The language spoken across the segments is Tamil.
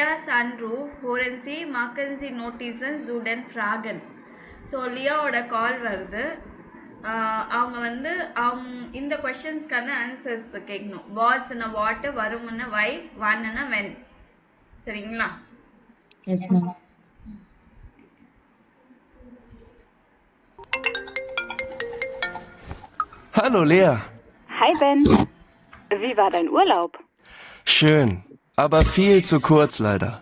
Lia, Sunroof, Horensi, Mackenzie, Notizen, Zuden, Fragen. So லியாவோட கால் வருது. அவங்க வந்து இந்த கொஷின்ஸ்க்கான ஆன்சர்ஸ் கேட்கணும். வாஸ்னா வாட், வரும்னா வை, வான்னா வென். சரிங்களா? Yes, ma'am. Hallo Lea. Hi Ben. Wie war dein Urlaub? Schön, aber viel zu kurz leider.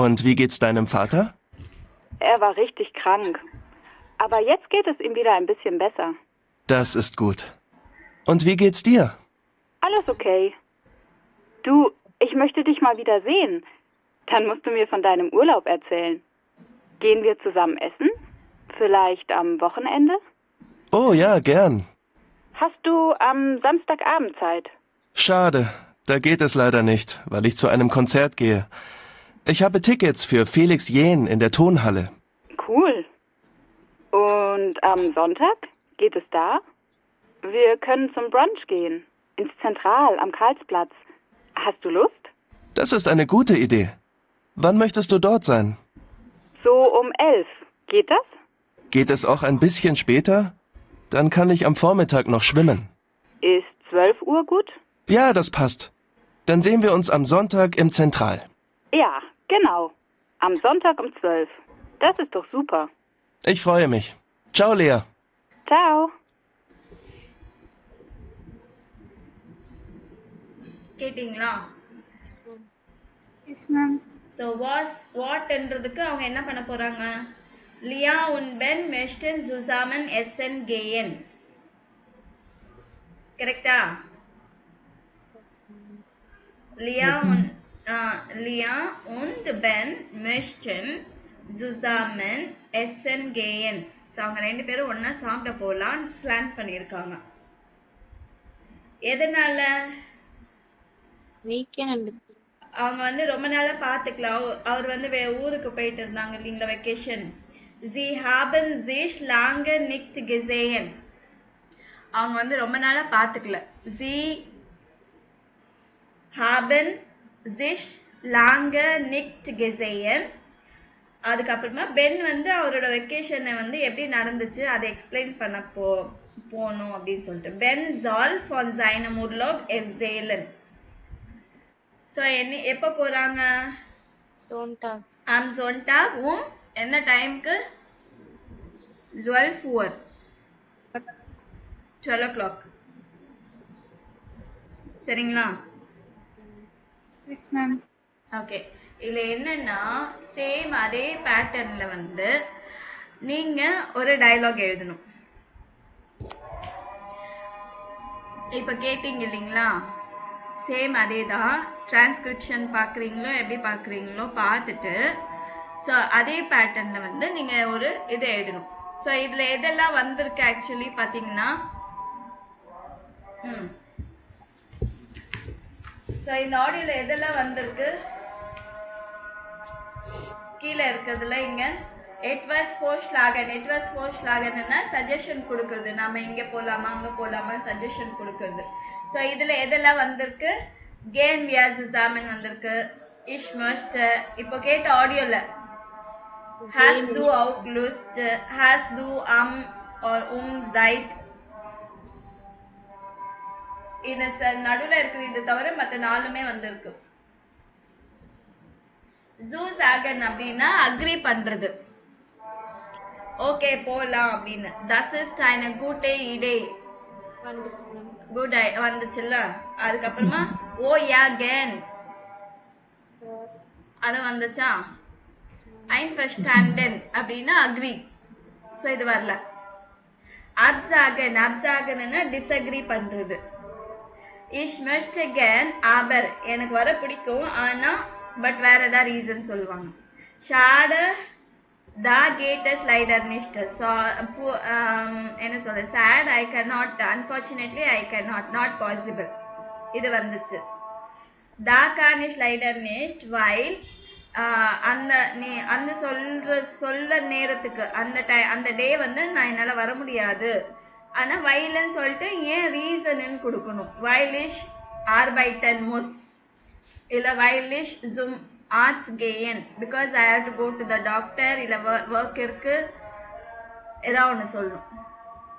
Und wie geht's deinem Vater? Er war richtig krank. Aber jetzt geht es ihm wieder ein bisschen besser. Das ist gut. Und wie geht's dir? Alles okay. Du, ich möchte dich mal wieder sehen. Dann musst du mir von deinem Urlaub erzählen. Gehen wir zusammen essen? Vielleicht am Wochenende? Oh ja, gern. Hast du am Samstagabend Zeit? Schade, da geht es leider nicht, weil ich zu einem Konzert gehe. Ich habe Tickets für Felix Jähn in der Tonhalle. Cool. Und am Sonntag? Geht es da? Wir können zum Brunch gehen. Ins Zentral am Karlsplatz. Hast du Lust? Das ist eine gute Idee. Wann möchtest du dort sein? So um 11. Geht das? Geht es auch ein bisschen später? Dann kann ich am Vormittag noch schwimmen. Ist 12 Uhr gut? Ja, das passt. Dann sehen wir uns am Sonntag im Zentral. Ja, genau. Am Sonntag um 12. Das ist doch super. Ich freue mich. Ciao, Lea. Ciao. கேட்டிங்களா? Yes, ma'am. ஸோ வாட்ன்றதுக்கு அவங்க என்ன பண்ண போகிறாங்க? லியா உன் பென் மெஸ்டன் ஜுசாமன் எஸ்என் கேஎன். கரெக்டா? லியா und Ben möchten zusammen essen gehen. So அவங்க 2 பேரும் ஒன்றா சாப்பிட போகலான்னு பிளான் பண்ணியிருக்காங்க. எதனால? Weekend. அவங்க வந்து ரொம்ப நாளாக பார்த்துக்கலாம். அவர் வந்து ஊருக்கு போயிட்டு இருந்தாங்க இல்லைங்களா, vacation. Sie haben sich lange nicht gesehen. அவங்க வந்து ரொம்ப நாளாக பார்த்துக்கல. Sie haben sich lange nicht gesehen. அதுக்கப்புறமா பென் வந்து அவரோட வெக்கேஷனை வந்து எப்படி நடந்துச்சு அதை எக்ஸ்பிளைன் பண்ண போகணும் அப்படின்னு சொல்லிட்டு Ben soll von seinem Urlaub erzählen. So எப்போ போகிறாங்க? Sonntag. am Sonntag என்ன டைமுக்கு? 12 o'clock. சரிங்களா? Yes, ma'am. ஓகே. இதில் என்னன்னா சேம் அதே பேட்டர்னில் வந்து நீங்கள் ஒரு டயலாக் எழுதணும். இப்போ கேட்டீங்க இல்லைங்களா, சேம் அதே தான். டிரான்ஸ்கிரிப்ஷன் பார்க்குறீங்களோ எப்படி பார்க்குறீங்களோ பார்த்துட்டு ஸோ அதே பேட்டர்னில் வந்து நீங்கள் ஒரு இது எழுதணும். ஸோ இதில் எதெல்லாம் வந்திருக்கு ஆக்சுவலி பார்த்தீங்கன்னா, ஸோ இந்த ஆடியோவில் எதெல்லாம் வந்திருக்கு கீழே இருக்கிறதுல இங்கே எட்வர்ஸ் ஃபோர்ஸ்லாகன்னா சஜஷன் கொடுக்குறது. நம்ம இங்கே போகலாமா அங்கே போகலாமா சஜஷன் கொடுக்குறது. ஸோ இதில் எதெல்லாம் வந்திருக்கு? கேம் வியா ஜுசாமன் வந்திருக்கு. இஷ் மஸ்ட் இப்போ கேட்ட ஆடியோவில் ஹாஸ் டு அவுட் லுஸ்ட், ஹாஸ் டு ஆர் சைட். இது நடுவில் இருக்குது. இது தவிர மற்ற 4மே வந்திருக்கு. ஜூசாகன் அப்படின்னா அக்ரி பண்றது. ஓகே போலாம் அப்படின்னு. Das ist eine gute Idee. குட் வந்துச்சுல்ல. அதுக்கப்புறமா ஓ யா கேன் அது வந்துச்சா? einverstanden அப்படின்னா அக்ரி. ஸோ இது வரல. அப்சாகன்னா டிஸ்அக்ரி பண்றது. இஷ் möchte gern aber எனக்கு வர பிடிக்கும் ஆனா பட் வேற ஏதாவது ரீசன் சொல்லுவாங்க. ஷாடு da geht es leider nicht. So என்ன சொல்ற, sad I cannot, unfortunately I cannot, not possible. இது வந்துச்சு. da kann ich leider nicht weil அந்த சொல்ல நேரத்துக்கு அந்த டே வந்து நான் என்னால வர முடியாது. ஆனா வைல்னு சொல்லிட்டு ஏன் ரீசன்னு கொடுக்கணும். weil ich arbeiten muss இல்ல weil ich ஆர்ட்ஸ் கேயன் because I have to go to the doctor இல்லை ஒர்க் இருக்கு ஏதாவது ஒன்று சொல்லணும்.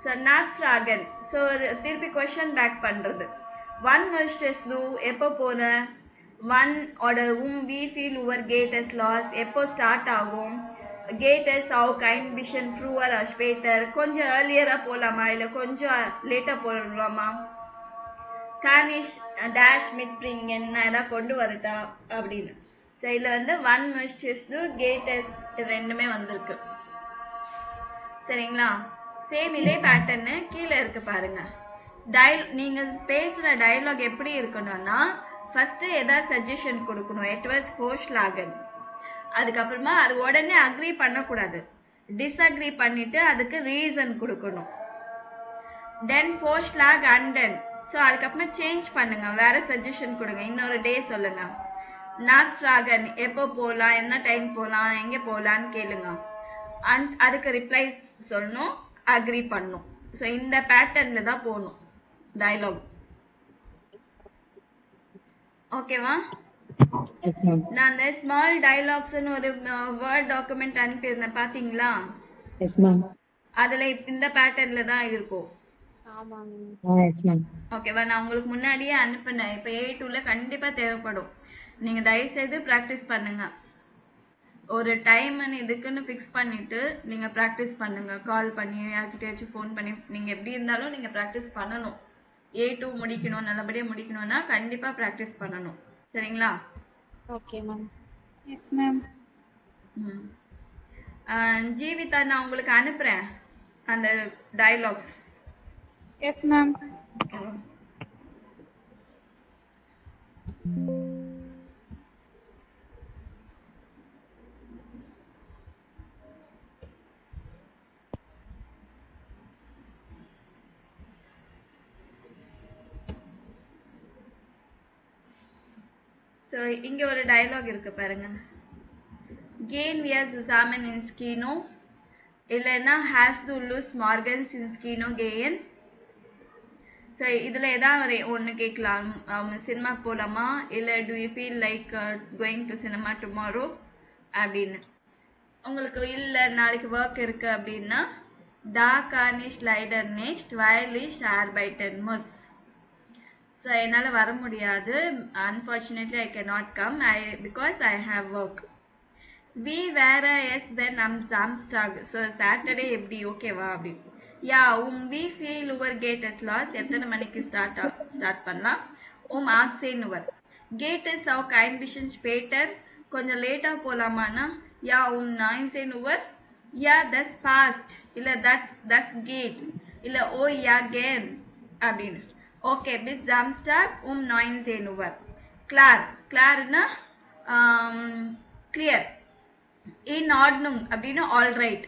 ஸோ நாக்ஃப்ராகன். ஸோ திருப்பி கொஷன் பேக் பண்ணுறது. ஒன் வெஸ்டஸ் டூ எப்போ போகிற, ஒன் ஆர்டர் வி ஃபீல் உவர் கேட்டஸ் லாஸ் எப்போ ஸ்டார்ட் ஆகும், கேட்டஸ் ஹவு கைண்ட் விஷன் ஃப்ரூவர் ஆர் ஸ்பேட்டர் கொஞ்சம் ஏர்லியராக போகலாமா இல்லை கொஞ்சம் லேட்டாக போகலாமா, கானிஷ் டேஷ் மிட் பிரிங்கன் நான் எதாவது கொண்டு வரட்டா அப்படின்னு. ஸோ இதில் வந்து ஒன் வெஸ்டஸ் டூ கேட்டஸ் ரெண்டுமே வந்திருக்கு. சரிங்களா? சேம் இதே பேட்டர்னு கீழே இருக்கு பாருங்க. நீங்க பேசுற டயலாக் எப்படி இருக்கணும்னா ஃபர்ஸ்ட் ஏதாவது சஜஷன் கொடுக்கணும். இட் வாஸ் ஃபோர்ஸ்லாகன். அதுக்கப்புறமா அது உடனே அக்ரி பண்ணக்கூடாது, டிஸ்அக்ரி பண்ணிட்டு அதுக்கு ரீசன் கொடுக்கணும். தென் ஃபோர்ஸ்லாக் அண்ட் தென். ஸோ அதுக்கப்புறமா சேஞ்ச் பண்ணுங்க, வேற சஜஷன் கொடுங்க, இன்னொரு டே சொல்லுங்க. நாக்ஃப்ராகன் எப்போ போகலாம், என்ன டைம் போகலாம், எங்கே போகலான்னு கேளுங்க. அதுக்கு ரிப்ளை சொல்லணும், அக்ரி பண்ணும். ஸோ இந்த பேட்டர்ன்ல தான் போகணும் டயலாக். ஓகேவா? நான் அந்த ஸ்மால் டயலாக்ஸ்னு ஒரு வேர்ட் டாக்குமெண்ட் அனுப்பியிருந்தேன், பாத்தீங்களா? அதுல இந்த பேட்டர்ன்ல தான் இருக்கும். ஓகேவா? நான் உங்களுக்கு முன்னாடியே அனுப்பினேன். இப்போ A2ல கண்டிப்பா தேவைப்படும். நீங்க தயவு செய்து ப்ராக்டிஸ் பண்ணுங்க. ஒரு டைம் இதுக்குன்னு ஃபிக்ஸ் பண்ணிட்டு நீங்க ப்ராக்டிஸ் பண்ணுங்க. கால் பண்ணி யார்கிட்டயாச்சும் ஃபோன் பண்ணி நீங்க எப்படி இருந்தாலும் நீங்க ப்ராக்டிஸ் பண்ணணும். A2 முடிக்கணும், நல்லபடியா முடிக்கணும்னா கண்டிப்பா ப்ராக்டிஸ் பண்ணணும். சரிங்களா? Okay ma'am. Yes ma'am. Jeevitha நான் உங்களுக்கு அனுப்புறேன் அந்த டயலாக்ஸ். Yes ma'am. ஸோ இங்க ஒரு டயலாக் இருக்கு பாருங்க. Gehen wir zusammen ins Kino? இல்லைன்னா hast du Lust morgens ins Kino gehen? So இதில் ஏதாவது ஒன்று கேட்கலாம். சினிமா போகலாமா, இல்லை do you feel like going to cinema tomorrow அப்படின்னு. உங்களுக்கு இல்லை நாளைக்கு ஒர்க் இருக்கு அப்படின்னா da kann ich leider nicht weil ich arbeiten muss. So என்னால் வர முடியாது, unfortunately I cannot come because I have work. We வேற எஸ் தென் Samstag. ஸோ சாட்டர்டே எப்படி ஓகேவா அப்படி. யா we feel உவர் கேட்டஸ் லாஸ் எத்தனை மணிக்கு ஸ்டார்ட் பண்ணலாம். 18 உவர். கேட்டஸ் ஹவு கைண்ட் விஷன் ஸ்பேட்டர் கொஞ்சம் லேட்டாக போகலாமான்னா யா 19 உவர். யா தஸ் பாஸ்ட் இல்லை தஸ் கேட் இல்லை ஓ யா கேன் அப்படின்னு. Okay bis Samstag 19 Uhr. Klar. Klarனா clear. In Ordnung அப்படின்னா all right.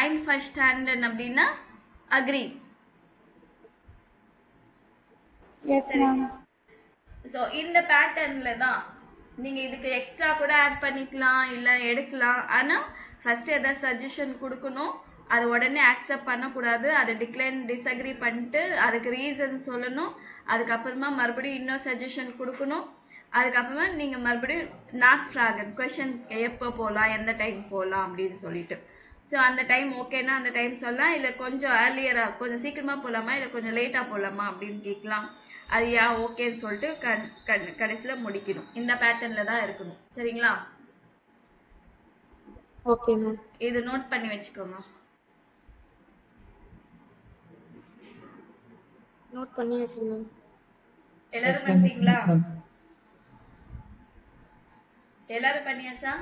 Einverstanden அப்படின்னா agree. Yes ma'am. ஸோ இந்த பேட்டர்ன்ல தான் நீங்க இதுக்கு எக்ஸ்ட்ரா கூட ஆட் பண்ணிக்கலாம் இல்லை எடுக்கலாம். ஆனால் ஃபர்ஸ்ட் ஏதாவது சஜஷன் கொடுக்கணும், அதை உடனே அக்செப்ட் பண்ணக்கூடாது, அதை டிஸ்அக்ரி பண்ணிட்டு அதுக்கு ரீசன் சொல்லணும். அதுக்கப்புறமா மறுபடியும் இன்னொரு சஜஷன் கொடுக்கணும். அதுக்கப்புறமா நீங்கள் மறுபடியும் நாக்ஃப்ராகன் கொஷன் எப்போ போகலாம், எந்த டைம் போகலாம் அப்படின்னு சொல்லிட்டு. ஸோ அந்த டைம் ஓகேன்னா அந்த டைம் சொல்லலாம், இல்லை கொஞ்சம் ஏர்லியராக கொஞ்சம் சீக்கிரமாக போகலாமா இல்லை கொஞ்சம் லேட்டாக போகலாமா அப்படின்னு கேட்கலாம். அது யா ஓகேன்னு சொல்லிட்டு கடைசியில் முடிக்கணும். இந்த பேட்டர்னில் தான் இருக்கணும். சரிங்களா? Okay ma'am. இது நோட் பண்ணி வச்சுக்கோங்க. நோட் பண்ணியாச்சு மேம். எல்லாரும் பண்ணிட்டீங்களா? எல்லாரும் பண்ணியாச்சா?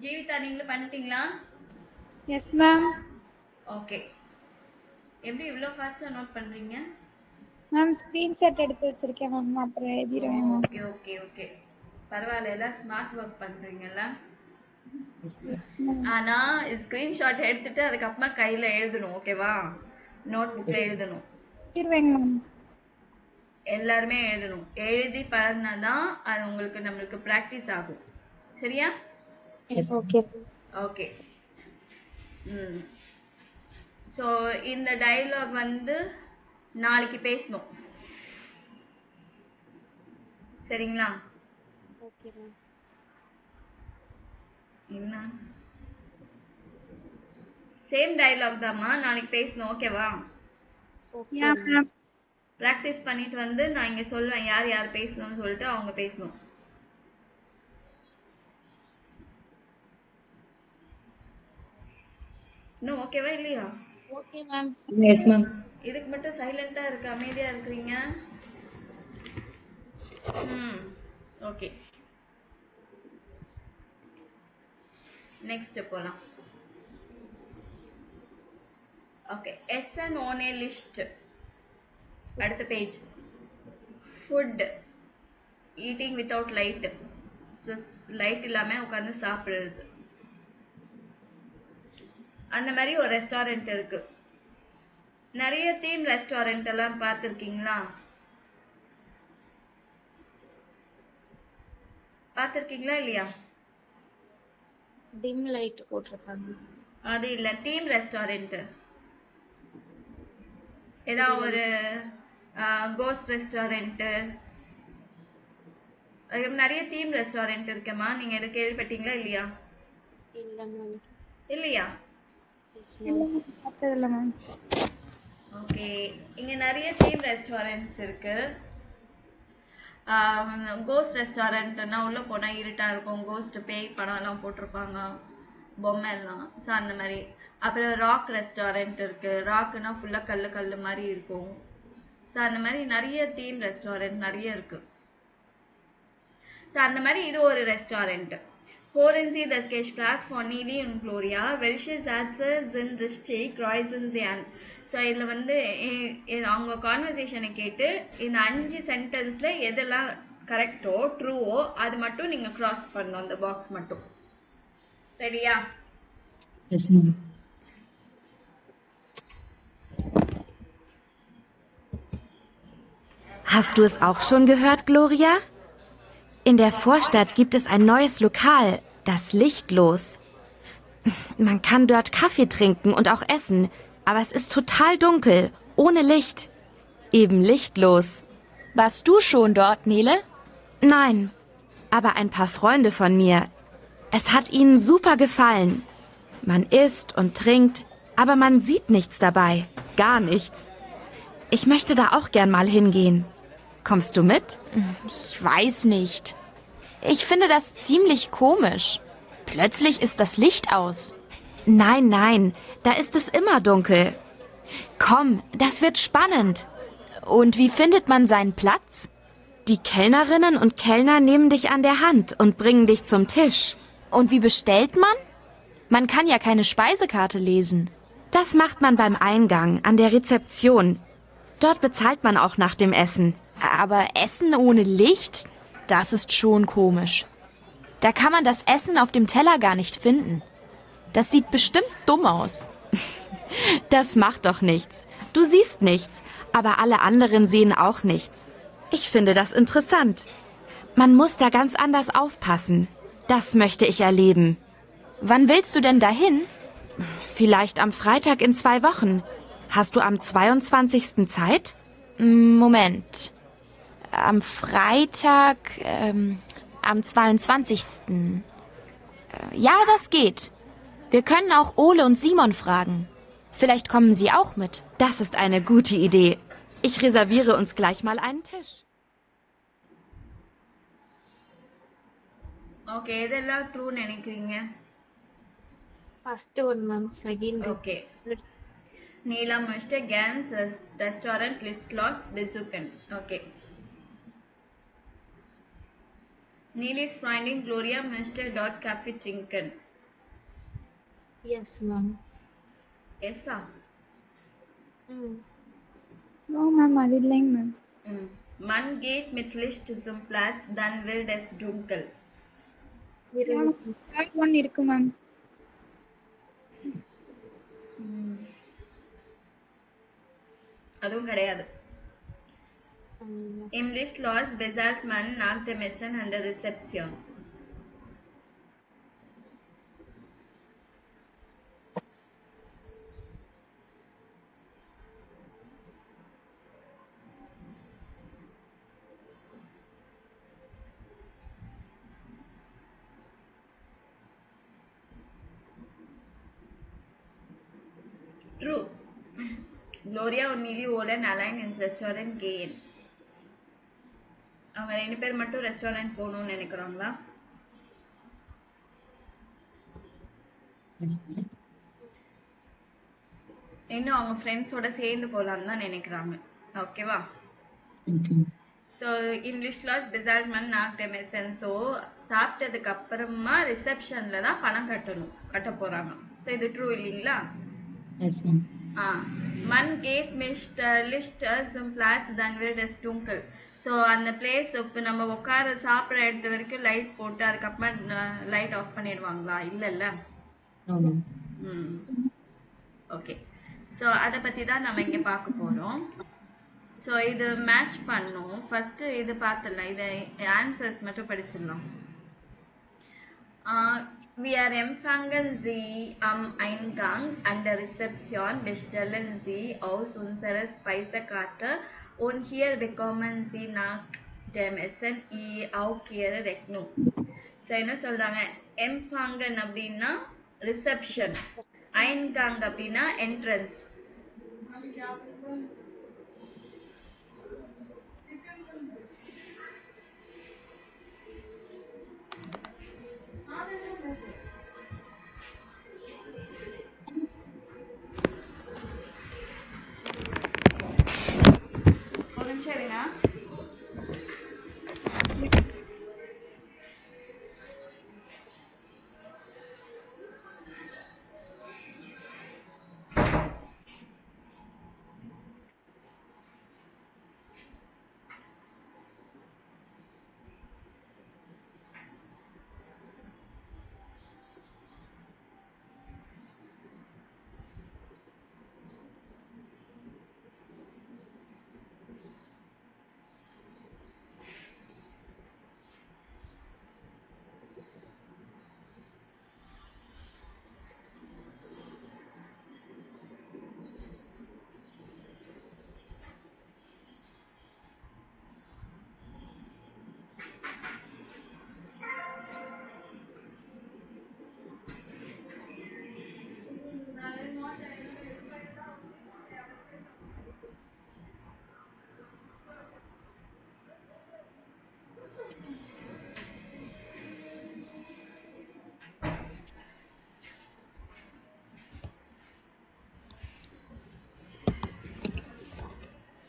ஜீவிதா நீங்களும் பண்ணிட்டீங்களா? Yes ma'am. ஓகே. எப்படி இவ்வளோ ஃபாஸ்ட்டாக நோட் பண்ணுறீங்க? மேம் ஸ்கிரீன்ஷாட் எடுத்து வச்சிருக்கேன் மேம், அப்புறம் எழுதிடுவேன். ஓகே ஓகே ஓகே பரவாயில்ல, எல்லாம் ஸ்மார்ட் ஒர்க் பண்ணுறீங்கல்ல. ஆனால் ஸ்க்ரீன்ஷாட் எடுத்துட்டு அதுக்கப்புறமா கையில் எழுதணும். ஓகேவா? நோட் புக்கில் எழுதணும். எல்லாருமே எழுதணும். எழுதி பழகினாதான் அது உங்களுக்கு நம்மளுக்கு ப்ராக்டிஸ் ஆகும். சரியா? Okay okay. ஸோ இந்த டயலாக் வந்து நாளைக்கு பேசணும். சரிங்களா? Okay ma'am. என்ன சேம் டயலாக் தாம்மா, நாளைக்கு பேசணும். ஓகேவா? Okay Yeah, ma'am. ma'am. Practice பண்ணிட்டு வந்து நான் இங்கே சொல்லுவேன் யார் யார் பேசணும்னு சொல்லிட்டு அவங்க பேசணும். இன்னும் ஓகேவா இல்லையா? Okay ma'am. Yes, ma'am. இதுக்கு மட்டும் சைலண்டா இருக்கு, அமைதியா இருக்கிறீங்க. ஓகே, நெக்ஸ்ட் போலாம். ஓகே, எஸ் அண்ட் ஓன் ஏ லிஸ்ட். அடுத்த page. Food, eating without light, light இல்லாம உட்காந்து சாப்பிடுறது. அந்த மாதிரி ஒரு ரெஸ்டாரண்ட் இருக்கு. நிறைய தீம் ரெஸ்டாரண்ட் எல்லாம் பார்த்துருக்கீங்களா? பார்த்துருக்கீங்களா இல்லையா? டிம் லைட் போட்டிருக்காங்க. அது இல்ல, தீம் ரெஸ்டாரண்ட். ஏதாவது ஒரு கோஸ்ட் ரெஸ்டாரண்ட், நிறைய தீம் ரெஸ்டாரண்ட் இருக்குமா? நீங்க எதை கேள்விப்பட்டீங்களா இல்லையா? இல்ல மேம். இல்லையா? எஸ் இல்ல மேம். ma'am, பார்த்ததில்ல மேம். ஓகே, இங்க நிறைய தீம் ரெஸ்டாரண்ட்ஸ் இருக்கு. கோஸ்ட் ரெஸ்டாரண்ட்னா உள்ள போனா இருட்டா இருக்கும், கோஸ்ட் பேய் படம் எல்லாம் போட்டிருப்பாங்க, பொம்மை எல்லாம். ஸோ அந்த மாதிரி. அப்புறம் ராக் ரெஸ்டாரண்ட் இருக்கு. ராக்னா ஃபுல்லா கல்லு கல்லு மாதிரி இருக்கும். ஸோ அந்த மாதிரி நிறைய தீம் ரெஸ்டாரண்ட் நிறைய இருக்கு. ஸோ அந்த மாதிரி இது ஒரு restaurant. Horenzi das Gespräch von Nili und Gloria, welche Sätze sind richtig, kreuzen sie an. So இதில் வந்து அவங்க கான்வர்சேஷனை கேட்டு இந்த 5 சென்டென்ஸில் எதெல்லாம் கரெக்டோ ட்ரூவோ அது மட்டும் நீங்கள் க்ராஸ் பண்ணணும், அந்த பாக்ஸ் மட்டும். சரியா? Yes, ma'am. Hast du es auch schon gehört, Gloria? In der Vorstadt gibt es ein neues Lokal, das Lichtlos. Man kann dort Kaffee trinken und auch essen, aber es ist total dunkel, ohne Licht. Eben lichtlos. Warst du schon dort, Nele? Nein, aber ein paar Freunde von mir. Es hat ihnen super gefallen. Man isst und trinkt, aber man sieht nichts dabei. Gar nichts. Ich möchte da auch gern mal hingehen. Kommst du mit? Ich weiß nicht. Ich finde das ziemlich komisch. Plötzlich ist das Licht aus. Nein, nein, da ist es immer dunkel. Komm, das wird spannend. Und wie findet man seinen Platz? Die Kellnerinnen und Kellner nehmen dich an der Hand und bringen dich zum Tisch. Und wie bestellt man? Man kann ja keine Speisekarte lesen. Das macht man beim Eingang, an der Rezeption. Dort bezahlt man auch nach dem Essen. Aber Essen ohne Licht? Das ist schon komisch. Da kann man das Essen auf dem Teller gar nicht finden. Das sieht bestimmt dumm aus. Das macht doch nichts. Du siehst nichts, aber alle anderen sehen auch nichts. Ich finde das interessant. Man muss da ganz anders aufpassen. Das möchte ich erleben. Wann willst du denn dahin? Vielleicht am Freitag in 2 Wochen. Hast du am 22. Zeit? Moment. Am Freitag, am 22. Ja, das geht. Wir können auch Ole und Simon fragen. Vielleicht kommen sie auch mit. Das ist eine gute Idee. Ich reserviere uns gleich mal einen Tisch. Okay, இதெல்லாம் ட்ரூ நினைக்கிறீங்க? First one ma'am. Second okay. Nila möchte gern das Restaurant Listlos besuchen. Okay. Nili's Freundin Gloria möchte dort Kaffee trinken. Yes ma'am. Essa. No, ma'am, அது இல்லைங்க ma'am. Man geht mit Licht zum Platz, dann wird es dunkel. Third one இருக்கு மேம். அதுவும் கிடையாது. Im Listlos bezahlt man nach dem Essen an der Rezeption. True. Gloria und Nili wollen allein ins Restaurant gehen. அவங்க 2 பேர் மட்டும் ரெஸ்டாரண்ட் போகணும்னு நினைக்கிறாங்களா? இன்னும் அவங்க ஃப்ரெண்ட்ஸோட சேர்ந்து போகலான்னு தான் நினைக்கிறாங்க. ஓகேவா? So English class டிசால்ட்மெண்ட் knock எசன். So சாப்பிட்டதுக்கு அப்புறமா ரிசப்ஷனில் தான் பணம் கட்ட போகிறாங்க. ஸோ இது ட்ரூ இல்லைங்களா? Man geht mit Lichter zum Platz, dann wird es dunkel. So அந்த பிளேஸ் இப்போ நம்ம உட்கார சாப்பிட்ற இடத்து வரைக்கும் லைட் போட்டு அதுக்கப்புறமா லைட் ஆஃப் பண்ணிடுவாங்களா? இல்லைல்ல. ஓகே. ஸோ அதை பற்றி தான் நம்ம இங்கே பார்க்க போகிறோம். ஸோ இது மேட்ச் பண்ணோம். ஃபஸ்ட்டு இது பார்த்துடலாம். இதை ஆன்சர்ஸ் மட்டும் படிச்சிடலாம். Wir empfangen Sie am Eingang an der Rezeption, bestellen Sie aus unserer Speisekarte und hier bekommen Sie nach dem Essen auch Ihre Rechnung. So என்ன சொல்கிறாங்க? empfangen அப்படின்னா ரிசப்ஷன், Eingang அப்படின்னா என்ட்ரன்ஸ். ஒரு நிமிஷம் இருங்க.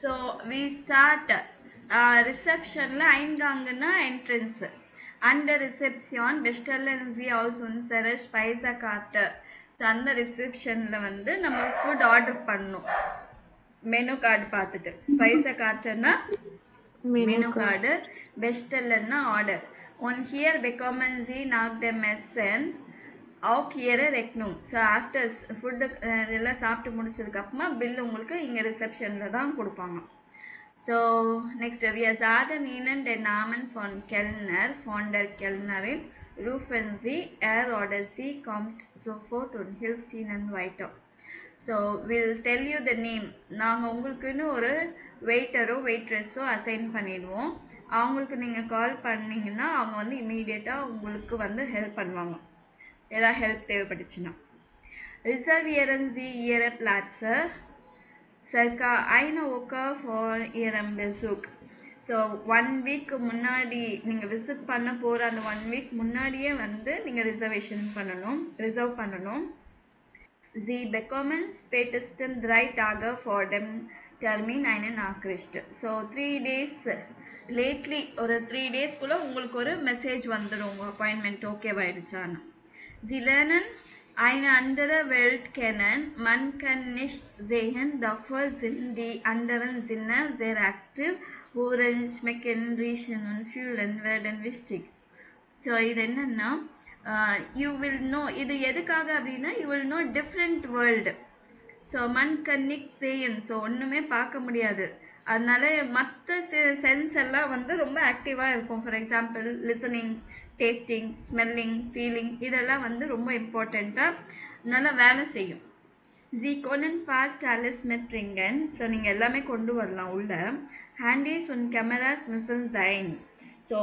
ஸோ வி ஸ்டார்ட் ரிசப்ஷனில் ஐந்தாங்கன்னா என்ட்ரன்ஸு. அந்த ரிசப்ஷன் பெஸ்டலன்சி ஹவுஸ் உன்சர ஸ்பைஸா காட்டு. ஸோ அந்த ரிசப்ஷனில் வந்து நம்ம ஃபுட் ஆர்டர் பண்ணணும். மெனு கார்டு பார்த்துட்டு ஸ்பைஸா காட்டுன்னா மெனு கார்டு, பெஸ்டல்னா ஆர்டர். ஒன் ஹியர் பெக்காமன்சி நாக் த மெசன் ஆக் ஹியர் ரெக்னும். ஸோ ஆஃப்டர் ஃபுட்டு இதெல்லாம் சாப்பிட்டு முடிச்சதுக்கப்புறமா பில் உங்களுக்கு இங்கே ரிசப்ஷனில் தான் கொடுப்பாங்க. So next wir sagen Ihnen den Namen von Kellner, von der Kellnerin. Rufen Sie, er oder sie kommt sofort und hilft Ihnen weiter. So will tell you the name. நாங்கள் உங்களுக்குன்னு ஒரு வெயிட்டரோ வெயிட்ரெஸ்ஸோ அசைன் பண்ணிடுவோம். அவங்களுக்கு நீங்கள் கால் பண்ணிங்கன்னா அவங்க வந்து இமீடியட்டாக உங்களுக்கு வந்து ஹெல்ப் பண்ணுவாங்க, ஏதாவது ஹெல்ப் தேவைப்பட்டுச்சுன்னா. Reservieren Sie Ihre Plätze circa eine Woche vor Ihrem Besuch. So 1 week முன்னாடி நீங்கள் விசிட் பண்ண போகிற அந்த 1 வீக் முன்னாடியே வந்து நீங்கள் ரிசர்வ் பண்ணணும். Sie bekommen spätestens 3 Tage vor dem Termin eine Nachricht. So 3 days lately ஒரு 3 டேஸ்க்குள்ளே உங்களுக்கு ஒரு மெசேஜ் வந்துடும் உங்கள் appointment ஓகேவாயிடுச்சான்னு. Sie lernen eine andere Welt kennen. Man kann nicht sehen, dafür sind die anderen Sinne sehr aktiv. Hören, schmecken, riechen und fühlen werden wichtig. So இது என்னன்னா யூ வில் நோ, இது எதுக்காக அப்படின்னா you will know different world. So மண் கன்னிக் சேயன், ஸோ ஒன்றுமே பார்க்க முடியாது, அதனால மற்ற சென்ஸ் எல்லாம் வந்து ரொம்ப ஆக்டிவாக இருக்கும். For example listening, tasting, smelling, feeling, இதெல்லாம் வந்து ரொம்ப இம்பார்ட்டண்ட்டாக நல்லா வேலை செய்யும். Sie können fast alles mitbringen. So நீங்கள் எல்லாமே கொண்டு வரலாம் உள்ள. Handys und Cameras müssen sein. So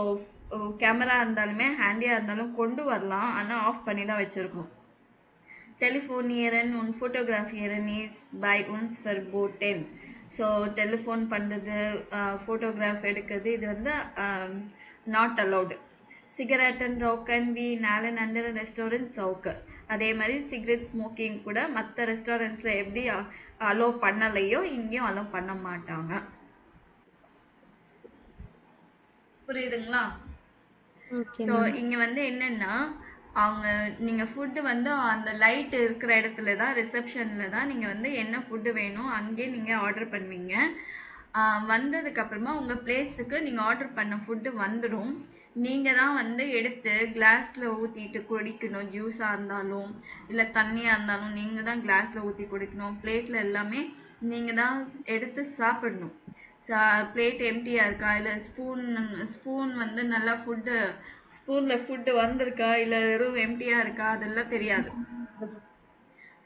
camera இருந்தாலுமே ஹேண்டியாக இருந்தாலும் கொண்டு வரலாம், ஆனால் ஆஃப் பண்ணி தான் வச்சுருக்கணும். Telefonieren und fotografieren ist bei uns verboten. So telephone பண்ணுறது ஃபோட்டோகிராஃப் எடுக்கிறது இது வந்து நாட் அலௌடு. சிகரெட் அண்ட் ரோக்கன் வி நாலன் அந்த ரெஸ்டாரண்ட் சவுக்கு. அதே மாதிரி சிகரெட் ஸ்மோக்கிங் கூட மற்ற ரெஸ்டாரண்ட்ஸில் எப்படி அலோவ் பண்ணலையோ இங்கேயும் அலோவ் பண்ண மாட்டாங்க. புரியுதுங்களா? ஸோ இங்கே வந்து என்னென்னா அவங்க நீங்கள் ஃபுட்டு வந்து அந்த லைட் இருக்கிற இடத்துல தான் ரிசப்ஷனில் தான் நீங்கள் வந்து என்ன ஃபுட்டு வேணும் அங்கேயே நீங்கள் ஆர்டர் பண்ணுவீங்க. வந்ததுக்கப்புறமா உங்கள் பிளேஸுக்கு நீங்கள் ஆர்டர் பண்ண ஃபுட்டு வந்துடும். நீங்கள் தான் வந்து எடுத்து கிளாஸில் ஊற்றிட்டு குடிக்கணும். ஜூஸாக இருந்தாலும் இல்லை தண்ணியாக இருந்தாலும் நீங்கள் தான் கிளாஸில் ஊற்றி குடிக்கணும். பிளேட்டில் எல்லாமே நீங்கள் தான் எடுத்து சாப்பிடணும். பிளேட் எம்டியாக இருக்கா இல்லை ஸ்பூன் வந்து நல்லா ஸ்பூனில் ஃபுட்டு வந்திருக்கா இல்லை வெறும் எம்டியாக இருக்கா அதெல்லாம் தெரியாது.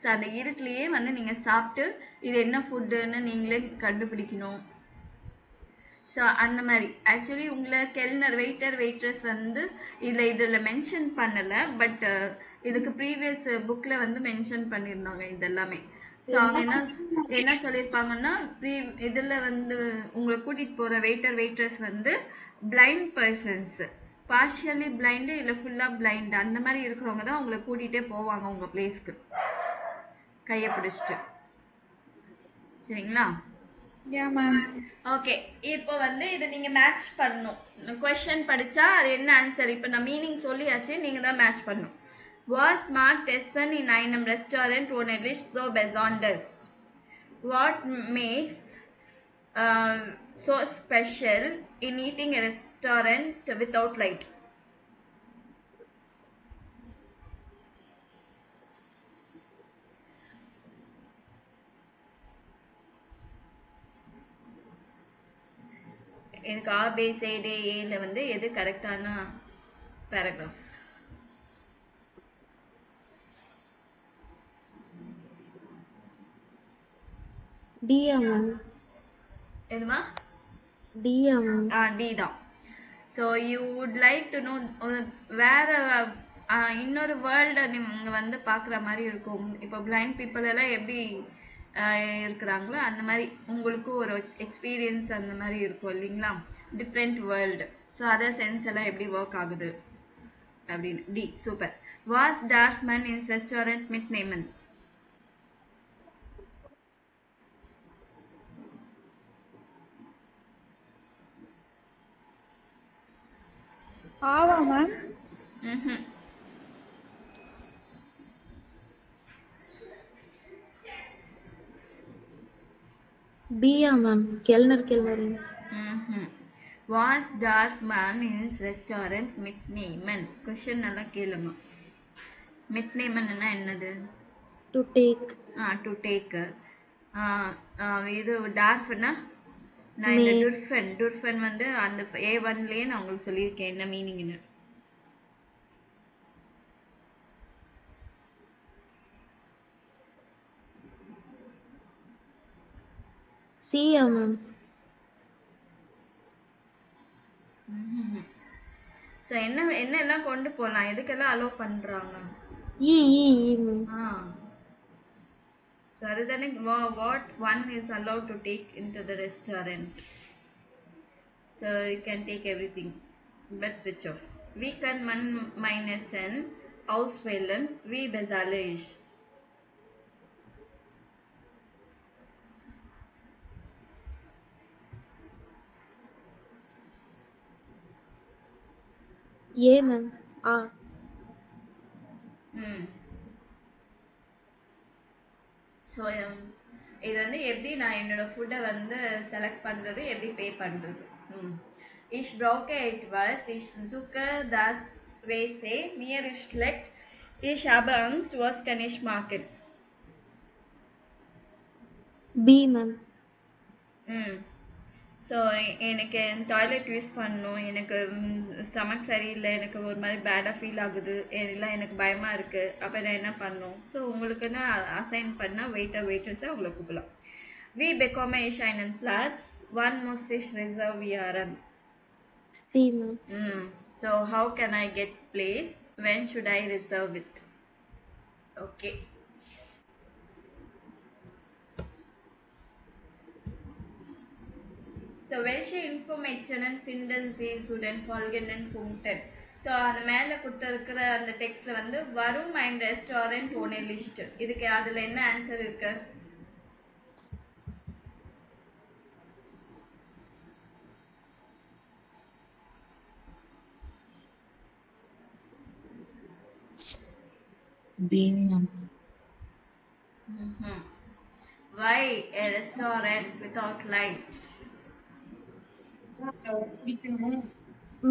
ஸோ அந்த இருட்டிலேயே வந்து நீங்கள் சாப்பிட்டு இது என்ன ஃபுட்டுன்னு நீங்களே கண்டுபிடிக்கணும். ஸோ அந்த மாதிரி ஆக்சுவலி உங்களை கெல்னர் வெயிட்ரஸ் வந்து இதில் மென்ஷன் பண்ணலை. பட் இதுக்கு ப்ரீவியஸ் புக்கில் வந்து மென்ஷன் பண்ணியிருந்தாங்க இதெல்லாமே. ஸோ அவங்க என்ன சொல்லியிருப்பாங்கன்னா இதில் வந்து உங்களை கூட்டிகிட்டு போகிற வெயிட்ரஸ் வந்து பிளைண்ட் பர்சன்ஸ், பார்ஷியலி பிளைண்டு இல்லை ஃபுல்லாக பிளைண்டு அந்த மாதிரி இருக்கிறவங்க தான் உங்களை கூட்டிகிட்டே போவாங்க உங்கள் பிளேஸ்க்கு கையை பிடிச்சிட்டு. சரிங்களா? ஓகே, இப்போ வந்து இதை நீங்கள் மேட்ச் பண்ணணும். கொஸ்டின் படித்தா அது என்ன ஆன்சர், இப்போ நான் மீனிங் சொல்லியாச்சு, நீங்கள் தான் மேட்ச் பண்ணணும். Was marked Essen in einem Restaurant ohne Licht so besonders? What makes so special in eating a restaurant without light? இதுக்கு ABCDEல வந்து எது கரெக்டான பேராகிராஃப்? எதுமா? டி தான். So you would like to know வேற இன்னொரு வேர்ல்டை நீங்கள் வந்து பார்க்குற மாதிரி இருக்கும். இப்போ பிளைண்ட் பீப்புள் எல்லாம் எப்படி இருக்கிறாங்களோ அந்த மாதிரி உங்களுக்கும் ஒரு எக்ஸ்பீரியன்ஸ் அந்த மாதிரி இருக்கும் இல்லைங்களா? Different world. So other sense எல்லாம் எப்படி ஒர்க் ஆகுது அப்படின்னு. டி சூப்பர். வாஸ் டார்ஃப்மன் இன் ரெஸ்டாரண்ட் மிட் நேமன்? ஆவா மேம். பியா மேம். கெல்னர். வாஸ் டார்ஃப்மன் இன் ரெஸ்டாரண்ட் மிட் நேமன்? கொஸ்டின் நல்லா கேளுங்க. மிட் நேமன்னா என்னது? To take. To take. இது டார்ஃப்னா நான் இந்த டுர்ஃபன் வந்து அந்த A1லயே நான் உங்களுக்கு சொல்லியிருக்கேன் என்ன மீனிங்னு. சியா மேம். ஸோ என்னெல்லாம் கொண்டு போகலாம், எதுக்கெல்லாம் அலோவ் பண்ணுறாங்க? ஸோ அதுதானே what one is allow to take in to the restaurant. So you can take every thing. But ஸ்விட்ச் ஆஃப். வி கேன் மன் மைனஸ் என் auswählen wie bezahle ich? ஏ மேம். ஸோ இது வந்து எப்படி நான் என்னோட ஃபுட்டை வந்து செலக்ட் பண்ணுறது, எப்படி பே பண்ணுறது. Ich brauche etwas, ich suche das WC, mir ist schlecht, ich habe Angst, was kann ich machen? பி மேம். ஸோ எனக்கு டாய்லெட் யூஸ் பண்ணணும், எனக்கு ஸ்டமக் சரியில்லை, எனக்கு ஒரு மாதிரி பேடாக ஃபீல் ஆகுது, இல்லை எனக்கு பயமாக இருக்குது, அப்போ நான் என்ன பண்ணணும்? ஸோ உங்களுக்குன்னு அசைன் பண்ணால் வெயிட்டர்ஸை உங்களை கூப்பிடலாம். Wie bekomme ich einen Platz? Wann muss ich reservieren? C ma'am. So how can I get place? When should I reserve it? Okay. So welche Informationen finden Sie zu den folgenden Punkten? So அந்த மேலே கொடுத்துருக்கிற அந்த டெக்ஸ்ட்ல வந்து வரும் ein Restaurant ohne Licht. இதுக்கு அதில் என்ன ஆன்சர் இருக்கு? B ma'am. Why a restaurant without light?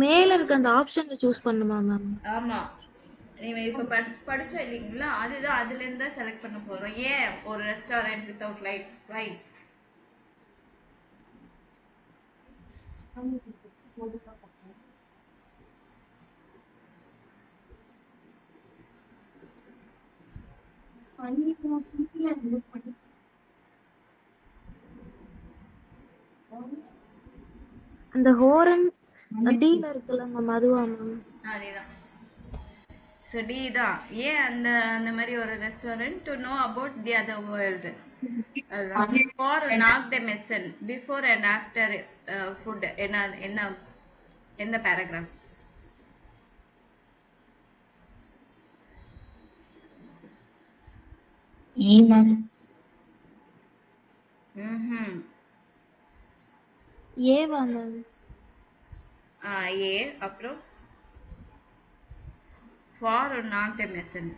மேல இருக்க அந்த ஆப்ஷனை சூஸ் பண்ணுமா மேம்? ஆமா, நீங்க இப்ப படிச்சோம் இல்லைங்களா, அதுதான் அதுல இருந்து தான் செலக்ட் பண்ண போறோம். ஏன் ஒரு ரெஸ்டாரண்ட் வித்தவுட் லைட்? வை? அந்த ஹோரன் டீல இருக்குல்ல மேம், அதுவா மேம்? அதேதான். ஸோ டி தான். ஏன் அந்த அந்த மாதிரி ஒரு restaurant to know about the other world. அதுதான். ஃபார் நாக் த மெசன் பிஃபோர் அண்ட் ஆஃப்டர் ஃபுட். என்ன என்ன எந்த பேராகிராஃப்? E ma'am. ஏவா மேம்? ஏ. அப்புறம் ஃபார் நாட் த மெசன்.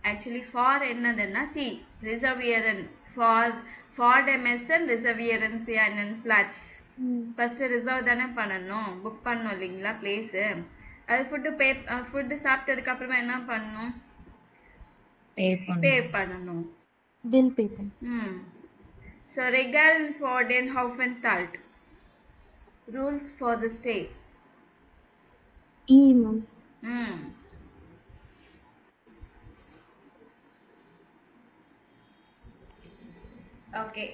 ஆக்சுவலி ஃபார் என்னதுன்னா சி ரிசர்வியரன். ஃபார் த மெசன் ரிசர்வியரன்ஸ் அண்ட் பிளாட்ஸ். ஃபர்ஸ்ட் ரிசர்வ் தானே பண்ணணும், புக் பண்ணணும் இல்லைங்களா பிளேஸு. அது ஃபுட்டு சாப்பிட்டதுக்கு அப்புறமா என்ன பண்ணணும்? பே பண்ணணும். பில் பே பண்ணு. So Regeln for den Aufenthalt. Rules for the stay. E ma'am. Okay,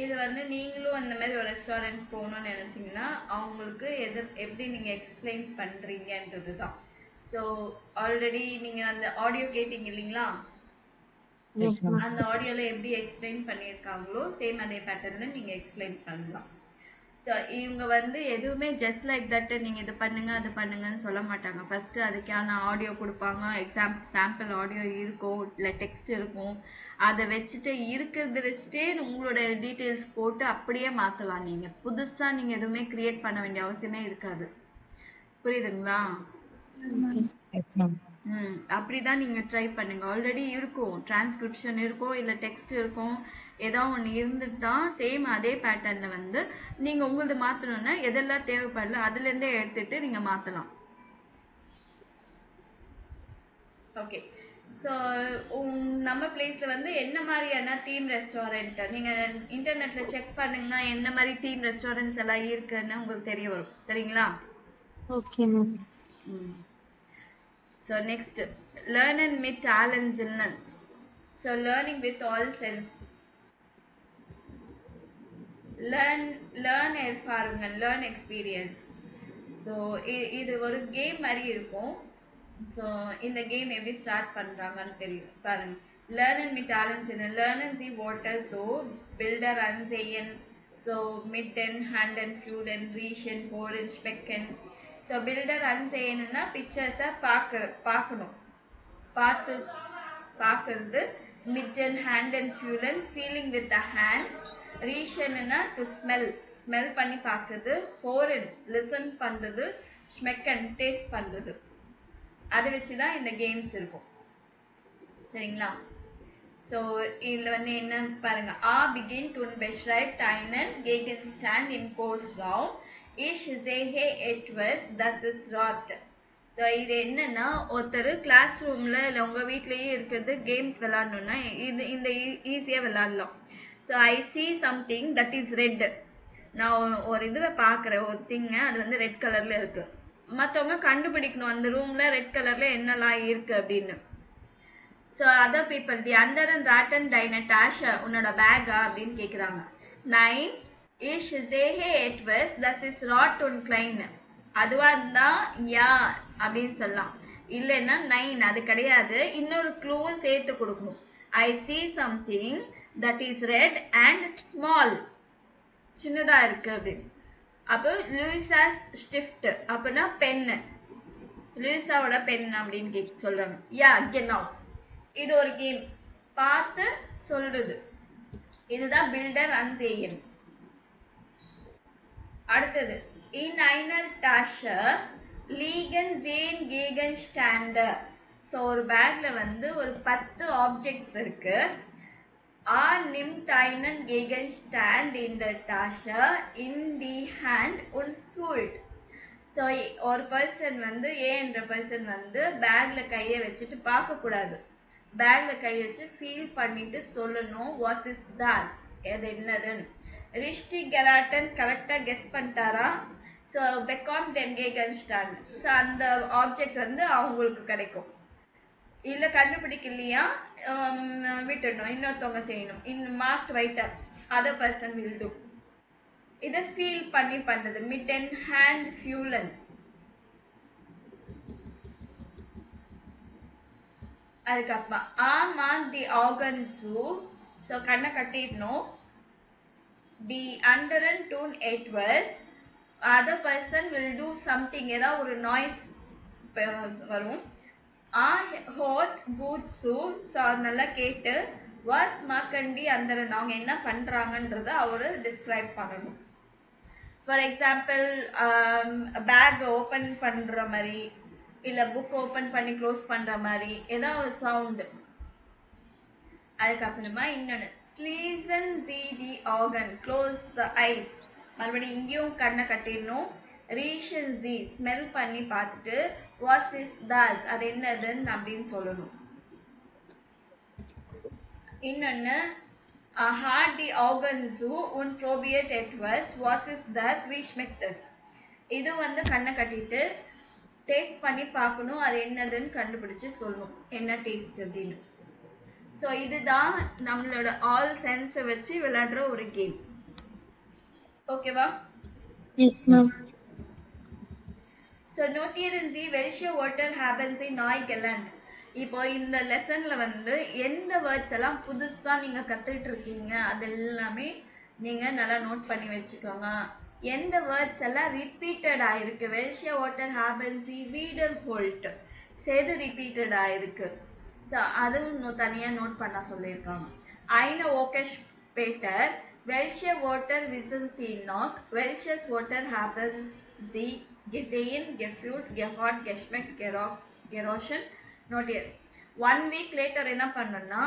இது வந்து நீங்களும் அந்த மாதிரி ஒரு ரெஸ்டாரண்ட் போகணும்னு நினைச்சீங்கன்னா அவங்களுக்கு எப்படி நீங்க எக்ஸ்பிளைன் பண்றீங்கன்றது தான். ஸோ ஆல்ரெடி நீங்க அந்த ஆடியோ கேட்டீங்க இல்லைங்களா, அந்த ஆடியோல எப்படி எக்ஸ்பிளைன் பண்ணியிருக்காங்களோ சேம் அதே பேட்டர்ல நீங்க எக்ஸ்பிளைன் பண்ணலாம். ஸோ இவங்க வந்து எதுவுமே ஜஸ்ட் லைக் தட் நீங்க இது பண்ணுங்க அது பண்ணுங்கன்னு சொல்ல மாட்டாங்க. ஃபர்ஸ்ட் அதுக்கான ஆடியோ கொடுப்பாங்க, சாம்பிள் ஆடியோ இருக்கும், இல்லை டெக்ஸ்ட் இருக்கும். அதை வச்சுட்டு இருக்கிறத வச்சுட்டே உங்களோட டீட்டெயில்ஸ் போட்டு அப்படியே மாற்றலாம். நீங்க புதுசா நீங்க எதுவுமே கிரியேட் பண்ண வேண்டிய அவசியமே இருக்காது. புரியுதுங்களா? அப்படிதான் நீங்க ட்ரை பண்ணுங்க. ஆல்ரெடி இருக்கும், டிரான்ஸ்கிரிப்ஷன் இருக்கும், இல்ல டெக்ஸ்ட் இருக்கும், ஏதோ ஒன்று இருந்துட்டு தான் சேம் அதே பேட்டர்ன்ல வந்து நீங்க உங்களது மாத்தணும்னா எதெல்லாம் தேவைப்படல அதுல இருந்தே எடுத்துட்டு நீங்க மாத்தலாம். ஓகே, ஸோ நம்ம பிளேஸ்ல வந்து என்ன மாதிரியான தீம் ரெஸ்டாரண்ட் நீங்க இன்டர்நெட்ல செக் பண்ணுங்க, என்ன மாதிரி தீம் ரெஸ்டாரண்ட்ஸ் எல்லாம் இருக்குன்னு உங்களுக்கு தெரிய வரும். சரிங்களா? Okay ma'am. So next, learning with talents. So learning with all sense. Learn erfahrungen, learn experience. So இது ஒரு கேம் மாதிரி இருக்கும். ஸோ இந்த கேம் எப்படி ஸ்டார்ட் பண்றாங்கன்னு தெரியும் பாருங்க. Lernen mit talents. Lernen Sie Worte so Bilder ansehen, so mitten, handen, fühlen, riechen, hören, schmecken. So பில்டர் அன்செய்யணும்னா பிக்சர்ஸை பார்க்கணும், பார்க்கறது. மிட்டன், ஹேண்ட் அண்ட் ஃபியூலன், ஃபீலிங் வித் த ஹேண்ட்ஸ். ரீஷன்னா டு ஸ்மெல் பண்ணி பார்க்குறது. ஹோரன் லிசன் பண்ணுறது. ஸ்மெக்கன் டேஸ்ட் பண்ணுறது. அதை வச்சு தான் இந்த கேம்ஸ் இருக்கும். சரிங்களா? ஸோ இதில் வந்து என்ன பாருங்க. begin to beschreibt einen Gegenstand im Kursraum. Ich sehe etwas, das ist rot. So இது என்னன்னா, ஒருத்தர் கிளாஸ் ரூம்ல இல்லை உங்க வீட்லயே இருக்கிறது கேம்ஸ் விளாடணும்னா இந்த ஈஸியாக விளாடலாம். So I see something that is red. நான் ஒரு இதுவை பார்க்குறேன், ஒரு திங்கை, அது வந்து ரெட் கலர்ல இருக்கு. மற்றவங்க கண்டுபிடிக்கணும் அந்த ரூம்ல ரெட் கலர்ல என்னெல்லாம் இருக்கு அப்படின்னு. ஸோ அதர் பீப்புள், தி அண்டரன் ராட்டன் டைன டாஷ, உன்னோட பேக்கா அப்படின்னு கேட்குறாங்க. 9 Ich sehe etwas, das ist rot und klein. அதுவா இருந்தா யா அப்படின்னு சொல்லலாம். இல்லைன்னா 9 அது கிடையாது. இன்னொரு க்ளூவும் சேர்த்து கொடுக்கணும். I see something that is red and small. சின்னதா இருக்கு அப்படின்னு. அப்போ லூயிசாஸ் ஸ்டிஃப்ட் அப்படின்னா பென்னு, லூயிசாவோட பென் அப்படின்னு சொல்றாங்க. யா genau, இது ஒரு கேம், பார்த்து சொல்றது. இதுதான் பில்டர் அன்சேயன். அடுத்தது in einer Tasche liegen 10 Gegenstände. So ஒரு பேக்ல வந்து ஒரு 10 ஆப்ஜெக்ட்ஸ் இருக்கு. nimmt einen Gegenstand in der Tasche in die Hand und fühlt. So ஒரு பர்சன் வந்து என்ற பர்சன் வந்து பேக்ல கையை வச்சுட்டு பார்க்க கூடாது, பேக்ல கையை வச்சு ஃபீல் பண்ணிட்டு சொல்லணும் வாஸ் இஸ் தாஸ், அது என்னதுன்னு. ரிஷ்டி கெராட்டன் கரெக்டா கெஸ் பண்ணிட்டாரா? ஸோ பெக்காம் டென் கேகன்ஸ்டாண்ட், ஸோ அந்த ஆப்ஜெக்ட் வந்து அவங்களுக்கு கிடைக்கும். இல்லை கண்டுபிடிக்கலையா விட்டுடணும், இன்னொருத்தவங்க செய்யணும். மார்க்ட் வைட்டர் அதர் பர்சன் வில் டூ. இதை ஃபீல் பண்ணி பண்றது மிட்டன் ஹேண்ட் ஃபியூலன். அதுக்கப்புறம் மார்க் தி ஆர்கன்ஸு, ஸோ கண்ணை கட்டிடணும். தி அண்டரன் டூன் எட்வர்ஸ் other person will do something, ஏதாவது ஒரு நாய்ஸ் வரும். ஹோட் பூட்ஸு, ஸோ நல்லா கேட்டு வாஸ் மார்க்கண்டி அந்தரன் அவங்க என்ன பண்ணுறாங்கன்றத அவர் டிஸ்கிரைப் பண்ணணும். ஃபார் எக்ஸாம்பிள் பேக் ஓப்பன் பண்ணுற மாதிரி, இல்லை புக் ஓப்பன் பண்ணி க்ளோஸ் பண்ணுற மாதிரி ஏதாவது ஒரு சவுண்டு. அதுக்கப்புறமா இன்னொன்று ஸ்லீசன் ஜிடி ஆர்கன் க்ளோஸ் த ஐஸ், மறுபடியும் இங்கேயும் கண்ணை கட்டிடணும். ரீஷன் ஜி ஸ்மெல் பண்ணி பார்த்துட்டு வாஸ் இஸ் தாஸ், அது என்னதுன்னு அப்படின்னு சொல்லணும். இன்னொன்று ஹார்ட் தி ஆர்கன்ஸு உன் ப்ரோபியட் எட்வர்ஸ் வாஸ் இஸ் தாஸ் வி ஸ்மெக்டஸ், இது வந்து கண்ணை கட்டிட்டு டேஸ்ட் பண்ணி பார்க்கணும், அது என்னதுன்னு கண்டுபிடிச்சு சொல்லணும் என்ன டேஸ்ட் அப்படின்னு. ஸோ இதுதான் நம்மளோட ஆல் சென்ஸை வச்சு விளையாடுற ஒரு கேம். ஓகேவா? Yes, ma'am. So notieren Sie welche Wörter haben Sie neu gelernt. இப்போ இந்த லெசன்ல வந்து எந்த வேர்ட்ஸ் எல்லாம் புதுசா நீங்க கத்துட்டு இருக்கீங்க அது எல்லாமே நீங்க நல்லா நோட் பண்ணி வச்சுக்கோங்க. எந்த வேர்ட்ஸ் எல்லாம் ரிப்பீட்டட் ஆயிருக்கு, welche Wörter haben Sie wiederholt, சேது ரிப்பீட்டட் ஆயிருக்கு. ஸோ அதுவும் தனியா நோட் பண்ண சொல்லியிருக்காங்க. eine Woche später welche Wörter wissen Sie noch, welches Wörter haben Sie gesehen, gefühlt, gehört, geschmeckt, gerochen, notiert. 1 week later என்ன பண்ணணும்னா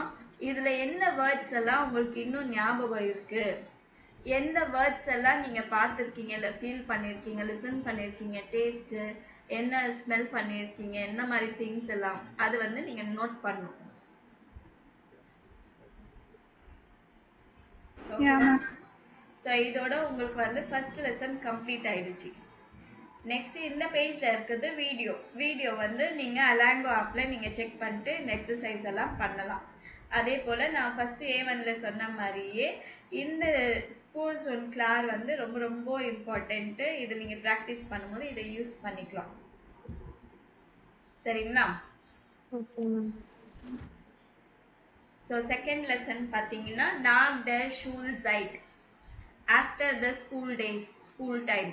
இதுல என்ன வேர்ட்ஸ் எல்லாம் உங்களுக்கு இன்னும் ஞாபகம் இருக்கு, எந்த வேர்ட்ஸ் எல்லாம் நீங்க பார்த்துருக்கீங்க, இல்லை ஃபீல் பண்ணியிருக்கீங்க, லிசன் பண்ணியிருக்கீங்க, டேஸ்ட் என்ன ஸ்மெல் பண்ணியிருக்கீங்க, என்ன மாதிரி திங்ஸ் எல்லாம் அது வந்து நீங்க நோட் பண்ணணும். ஸோ இதோட உங்களுக்கு வந்து ஃபர்ஸ்ட் லெசன் கம்ப்ளீட் ஆயிடுச்சு. நெக்ஸ்ட் இந்த பேஜ்ல இருக்குது வீடியோ வந்து நீங்க அலாங்கோ ஆப்ல நீங்க செக் பண்ணிட்டு இந்த எக்ஸசைஸ் எல்லாம் பண்ணலாம். அதே போல நான் ஃபர்ஸ்ட் A1ல சொன்ன மாதிரியே இந்த பூல்ஸ் ஒன் கிளார் வந்து ரொம்ப ரொம்ப இம்பார்ட்டன்ட். இது நீங்க பிராக்டிஸ் பண்ணும்போது இதை யூஸ் பண்ணிக்கலாம். சரிங்களா? Okay, ma'am. So second lesson பார்த்தீங்கன்னா nach der Schulzeit, after the school days, school time.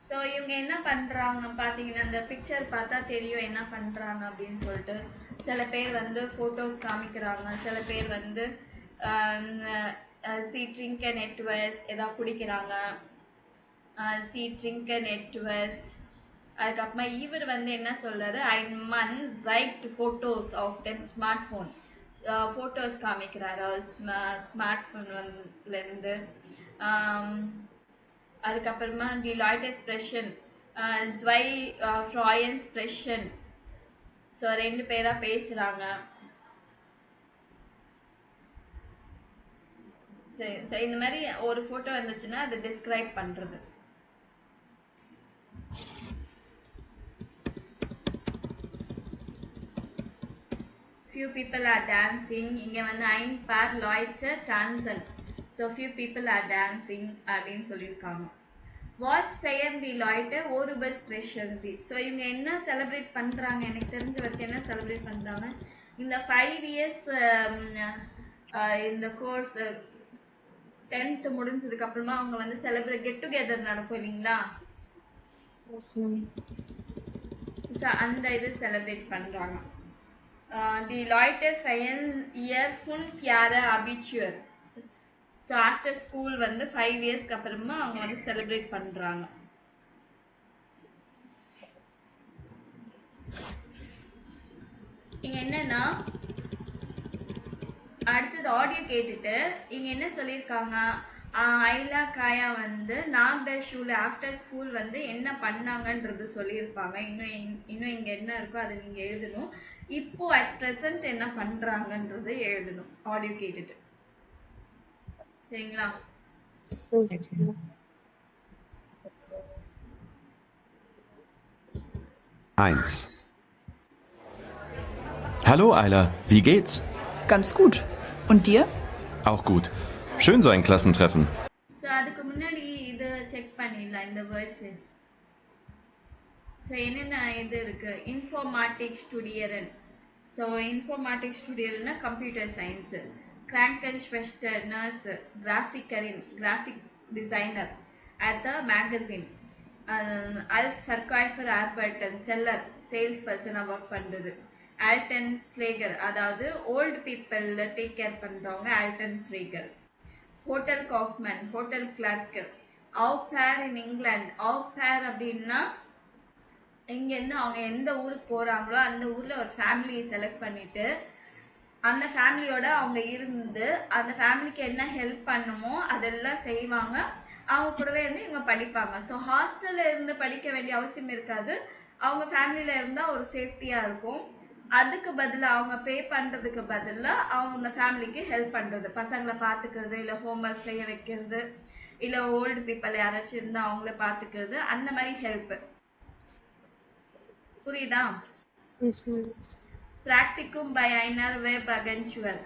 So இவங்க என்ன பண்ணுறாங்க பார்த்தீங்கன்னா அந்த பிக்சர் பார்த்தா தெரியும் என்ன பண்ணுறாங்க அப்படின்னு சொல்லிட்டு. சில பேர் வந்து ஃபோட்டோஸ் காமிக்கிறாங்க, சில பேர் வந்து சி ட்ரிங்க் அண்ட் எட்வர்ஸ் ஏதாவது குடிக்கிறாங்க, சி ட்ரிங்க் அண்ட் எட்வர்ஸ். அதுக்கப்புறமா இவர் வந்து என்ன சொல்றாரு, ஐ மன் ஜைக்ட் ஃபோட்டோஸ் ஆஃப் டெம் ஸ்மார்ட் ஃபோன், ஃபோட்டோஸ் காமிக்கிறாரு ஸ்மார்ட் ஃபோன்லேருந்து. அதுக்கப்புறமா தி லாய்ட் எக்ஸ்பிரஷன், ஸ்வை ஃப்ராயன் எக்ஸ்பிரஷன். ஸோ 2 பேரா பேசுறாங்க. சரி, இந்த மாதிரி ஒரு ஃபோட்டோ வந்துச்சுன்னா அதை டிஸ்கிரைப் பண்றது. Few people are dancing. இங்க வந்து ein paar Leute tanzen. So few people are dancing அப்படின்னு சொல்லியிருக்காங்க. Was feiern die Leute worüber sprechen sie? So இவங்க என்ன செலிப்ரேட் பண்றாங்க, எனக்கு தெரிஞ்ச வரைக்கும் என்ன செலிப்ரேட் பண்றாங்க, இந்த 5 இயர்ஸ் இந்த கோர்ஸ் 10th முடிஞ்சதுக்கு அப்புறமா அவங்க வந்து செலிப்ரேட் கெட் டுகெதர் நடக்கும் இல்லைங்களா? So, அந்த இது செலிப்ரேட் பண்றாங்க. Die Leute feiern ihr 5 Jahre Abitur. So after school வந்து 5 இயர்ஸ்க்கு அப்புறமா அவங்க வந்து செலிப்ரேட் பண்றாங்க. இங்க என்னன்னா அடுத்தது ஆடியோ கேட்டுட்டு இங்க என்ன சொல்லியிருக்காங்க, ஐலா காயா வந்து நாக்டர் ஷூல ஆஃப்டர் ஸ்கூல் வந்து என்ன பண்ணாங்கன்றது சொல்லியிருப்பாங்க. இன்னும் இங்க என்ன இருக்கோ அதை நீங்க எழுதணும். இப்போ அட் ப்ரெசன்ட் என்ன பண்றாங்கன்றது எழுதணும் ஆடியோ கேட்டுட்டு. சரிங்களா? Eins. Hallo Ayla, wie geht's? Ganz gut. Und dir? Auch gut. Schön so ein Klassentreffen. So அதுக்கு முன்னாடி இது செக் பண்ணிடலாம் இந்த வேர்ட்ஸ். ஸோ என்னென்ன இது இருக்கு, இன்ஃபோர்மேட்டிக் ஸ்டுடியரன். ஸோ இன்ஃபோர்மேட்டிக் ஸ்டுடியர்னா கம்ப்யூட்டர் சயின்ஸு. கிராங்கன்ஸ்வெஸ்டர் nurse, graphic designer at the magazine. அல்ஸ் ஃபர்காய்ஃபர் ஆர்பர்டன் செல்லர், சேல்ஸ் பர்சனாக ஒர்க் பண்ணுறது. ஆல்டன் ஃப்ளேகர், அதாவது ஓல்டு பீப்புள் டேக் கேர் பண்ணுறவங்க ஆல்டன் ஃப்ளேகர். ஹோட்டல் காஃப்மேன், ஹோட்டல் கிளர்க். ஆவ் பேர் இன் இங்கிலாந்து. ஆவ் பேர் அப்படின்னா இங்கேருந்து அவங்க எந்த ஊருக்கு போகிறாங்களோ அந்த ஊரில் ஒரு ஃபேமிலியை செலக்ட் பண்ணிவிட்டு அந்த ஃபேமிலியோட அவங்க இருந்து அந்த ஃபேமிலிக்கு என்ன ஹெல்ப் பண்ணுமோ அதெல்லாம் செய்வாங்க. அவங்க கூடவே இருந்து இவங்க படிப்பாங்க. ஸோ ஹாஸ்டலில் இருந்து படிக்க வேண்டிய அவசியம் இருக்காது. அவங்க ஃபேமிலியில் இருந்தால் ஒரு சேஃப்டியாக இருக்கும். அதுக்கு பதிலாக அவங்க பே பண்ணுறதுக்கு பதிலாக அவங்க அந்த ஃபேமிலிக்கு ஹெல்ப் பண்ணுறது, பசங்களை பார்த்துக்கிறது, இல்லை ஹோம்ஒர்க் செய்ய வைக்கிறது, இல்லை ஓல்டு பீப்புள் யாராச்சும் இருந்தால் அவங்கள பார்த்துக்கிறது, அந்த மாதிரி ஹெல்ப்பு. புரியுதா? ப்ராக்டிக்கும் பை ஐனர் வெப் அகென்ச்சுவல்,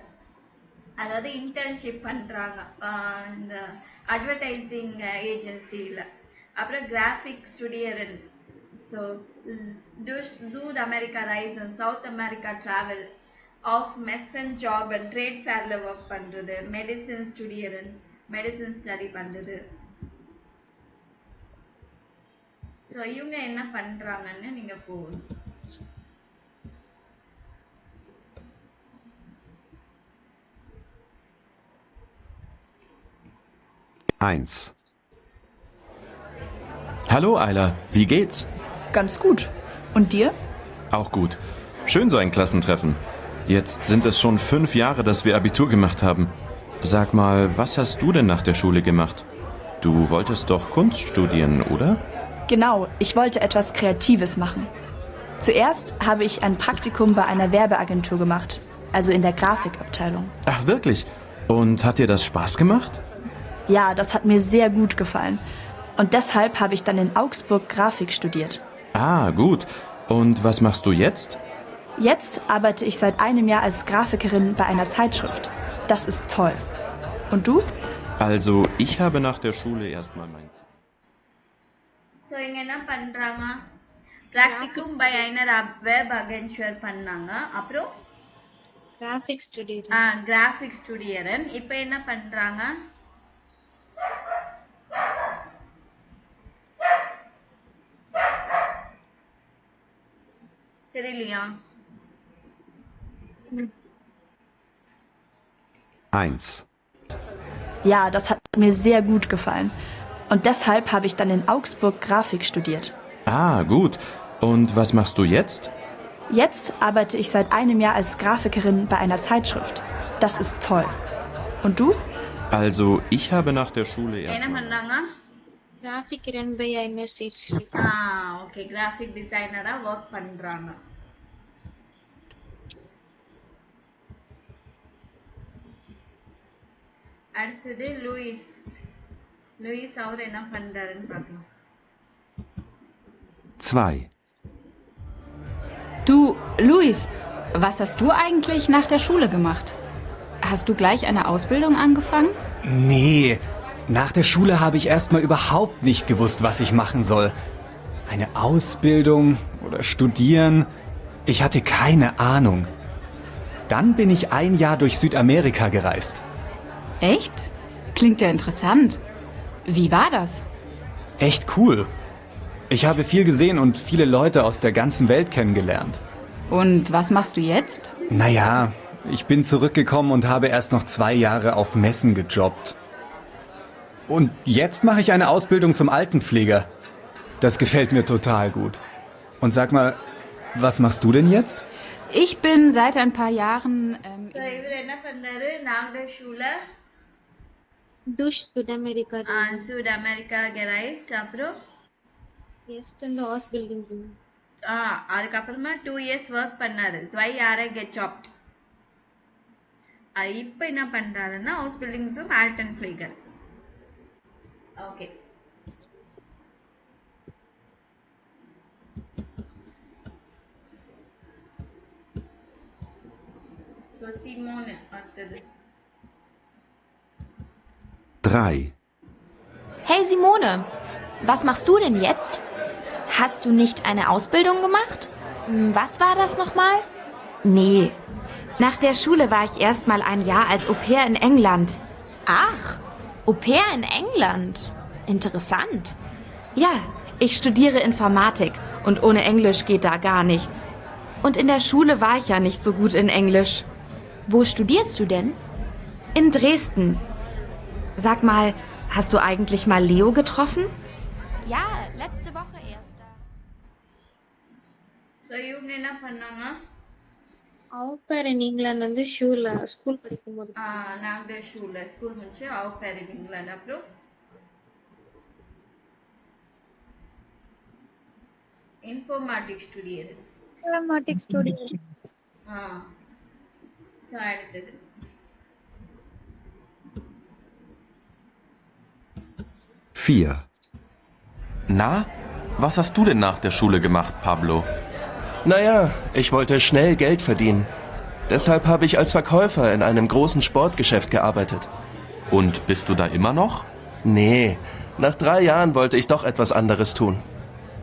அதாவது இன்டர்ன்ஷிப் பண்ணுறாங்க இந்த அட்வர்டைசிங் ஏஜென்சியில். அப்புறம் கிராஃபிக் ஸ்டுடியரன். ஸோ ஜூட் அமெரிக்கா ரைசன், சவுத் அமெரிக்கா ட்ராவல், ஆஃப் மெஸ்ஸன் ஜாப் அண்ட் ட்ரேட் ஃபேரில் ஒர்க் பண்ணுறது. மெடிசின் ஸ்டுடியரன், மெடிசின் ஸ்டடி பண்ணுறது. ஸோ இவங்க என்ன பண்ணுறாங்கன்னு நீங்கள் போகணும். Eins. Hallo Ayla, wie geht's? Ganz gut. Und dir? Auch gut. Schön so ein Klassentreffen. Jetzt sind es schon 5 Jahre, dass wir Abitur gemacht haben. Sag mal, was hast du denn nach der Schule gemacht? Du wolltest doch Kunst studieren, oder? Genau, ich wollte etwas Kreatives machen. Zuerst habe ich ein Praktikum bei einer Werbeagentur gemacht, also in der Grafikabteilung. Ach wirklich? Und hat dir das Spaß gemacht? Ja, das hat mir sehr gut gefallen. Und deshalb habe ich dann in Augsburg Grafik studiert. Ah, gut. Und was machst du jetzt? Jetzt arbeite ich seit einem Jahr als Grafikerin bei einer Zeitschrift. Das ist toll. Und du? Also, ich habe nach der Schule erstmal mein Ziel. So இங்கே என்ன பண்ணுறாங்க, ப்ராக்டிக்கும் பை ஐனர் வெப் அகென்ச்சுவல் பண்ணாங்க. அப்புறம் கிராஃபிக் ஸ்டுடியரன். இப்போ என்ன பண்ணுறாங்க, தெரியலையா? Eins. Ja, das hat mir sehr gut gefallen. Und deshalb habe ich dann in Augsburg Grafik studiert. Ah, gut. Und was machst du jetzt? Jetzt arbeite ich seit einem Jahr als Grafikerin bei einer Zeitschrift. Das ist toll. Und du? Also, ich habe nach der Schule என்ன erstmal... பண்ணாங்க? ஓகே, கிராஃபிக் டிசைனராக ஒர்க் பண்ணுறாங்க. அடுத்தது லூயிஸ். அவர் என்ன பண்றாருன்னு பார்க்கலாம். 2. Du, Luis, was hast du eigentlich nach der Schule gemacht? Hast du gleich eine Ausbildung angefangen? Nee, nach der Schule habe ich erstmal überhaupt nicht gewusst, was ich machen soll. Eine Ausbildung oder studieren, ich hatte keine Ahnung. Dann bin ich ein Jahr durch Südamerika gereist. Echt? Klingt ja interessant. Wie war das? Echt cool. Ich habe viel gesehen und viele Leute aus der ganzen Welt kennengelernt. Und was machst du jetzt? Naja, ich bin zurückgekommen und habe erst noch 2 Jahre auf Messen gejobbt. Und jetzt mache ich eine Ausbildung zum Altenpfleger. Das gefällt mir total gut. Und sag mal, was machst du denn jetzt? Ich bin seit ein paar Jahren... So, இவர் என்ன பண்ணாரு நாகர்ஷூல Dush Sud-America. Sud-America gereist. அப்புறம் Yes, in the house buildings. அதுக்கப்புறமா 2 years ஒர்க் பண்ணாரு. Zwei Jahre gejobbt. இப்போ என்ன பண்றாருன்னா ஹவுஸ் பில்டிங்ஸும் ஆல்டன் ஃபிளேகர். ஓகே. So Simone அடுத்தது. 3. Hey Simone, was machst du denn jetzt? Hast du nicht eine Ausbildung gemacht? Was war das nochmal? Nee. Nach der Schule war ich erst mal ein Jahr als Au-pair in England. Ach, Au-pair in England. Interessant. Ja, ich studiere Informatik und ohne Englisch geht da gar nichts. Und in der Schule war ich ja nicht so gut in Englisch. Wo studierst du denn? In Dresden. Sag mal, hast du eigentlich mal Leo getroffen? Ja, letzte Woche erst. So இவங்க என்ன பண்ணாங்க? Au pair in England வந்து ஸ்கூல் படிக்கும்போது. நாகர்ஷூல ஸ்கூல் முடிச்சு au pair in England. அப்புறம் இன்ஃபர்மேட்டிக்ஸ் ஸ்டுடியர். Informatics studio. So அடுத்தது. 4. Na, was hast du denn nach der Schule gemacht, Pablo? Naja, ich wollte schnell Geld verdienen. Deshalb habe ich als Verkäufer in einem großen Sportgeschäft gearbeitet. Und bist du da immer noch? Nee, nach 3 Jahren wollte ich doch etwas anderes tun.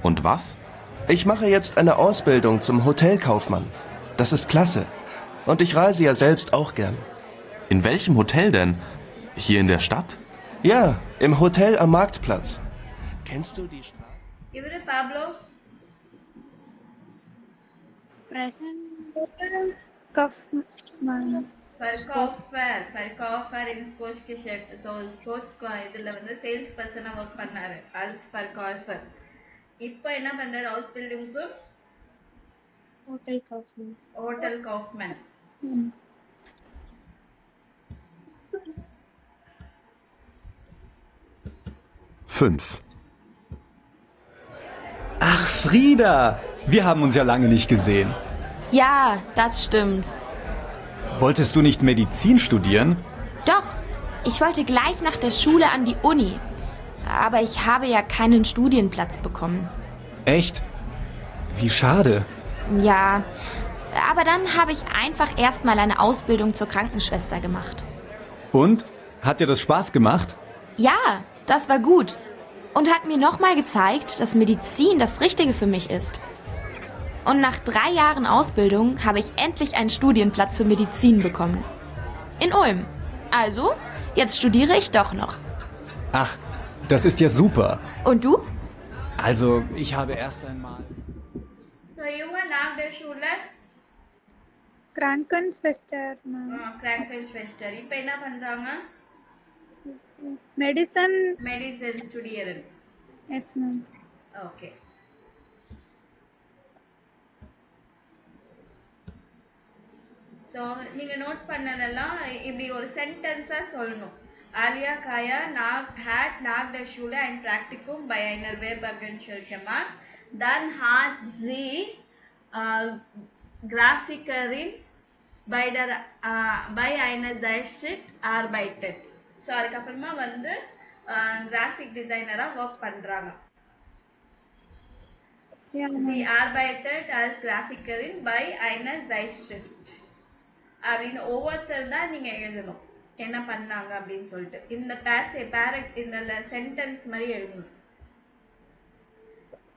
Und was? Ich mache jetzt eine Ausbildung zum Hotelkaufmann. Das ist klasse. Und ich reise ja selbst auch gern. In welchem Hotel denn? Hier in der Stadt? Ja, im Hotel am Marktplatz. Kennst du die Straße? இவரு Pablo. Present. Kaufmann. Verkäufer in Sportgeschäft. So sports இதுல வந்து சேல்ஸ் பர்சனா ஒர்க் பண்ணாரு als Verkäufer. இப்போ என்ன பண்றாரு ஹவுஸ் பில்டிங்ஸும் ஹோட்டல் காஃப்மேன். Ach, Frieda! Wir haben uns ja lange nicht gesehen. Ja, das stimmt. Wolltest du nicht Medizin studieren? Doch, ich wollte gleich nach der Schule an die Uni. Aber ich habe ja keinen Studienplatz bekommen. Echt? Wie schade. Ja, aber dann habe ich einfach erstmal eine Ausbildung zur Krankenschwester gemacht. Und? Hat dir das Spaß gemacht? Ja, das war gut. Und hat mir nochmal gezeigt, dass Medizin das Richtige für mich ist. Und nach 3 Jahren Ausbildung habe ich endlich einen Studienplatz für Medizin bekommen. In Ulm. Also, jetzt studiere ich doch noch. Ach, das ist ja super. Und du? Also, ich habe erst einmal... So இவங்க நாகர்ஷூல Krankenschwester. Krankenschwester. இப்போ என்ன பண்றாங்க? Medicine. Medicine studieren. Yes, ma'am. Okay. So நீங்க நோட் பண்ணதெல்லாம் இப்படி ஒரு சென்டென்ஸா சொல்லணும். Alia Kaya hat nach der Schule ein Praktikum bei einer Webagentur gemacht. Dann hat sie Grafikerin bei einer Zeitschrift arbeitet. So அதுக்கப்புறமா வந்து கிராஃபிக் டிசைனரா ஒர்க் பண்றாங்க. Sie arbeitet als Grafikerin bei einer Zeitschrift. அப்படின்னு ஒவ்வொருத்தர் தான் நீங்க எழுதணும் என்ன பண்ணாங்க அப்படின்னு சொல்லிட்டு இந்த இந்த சென்டென்ஸ் மாதிரி எழுதணும்.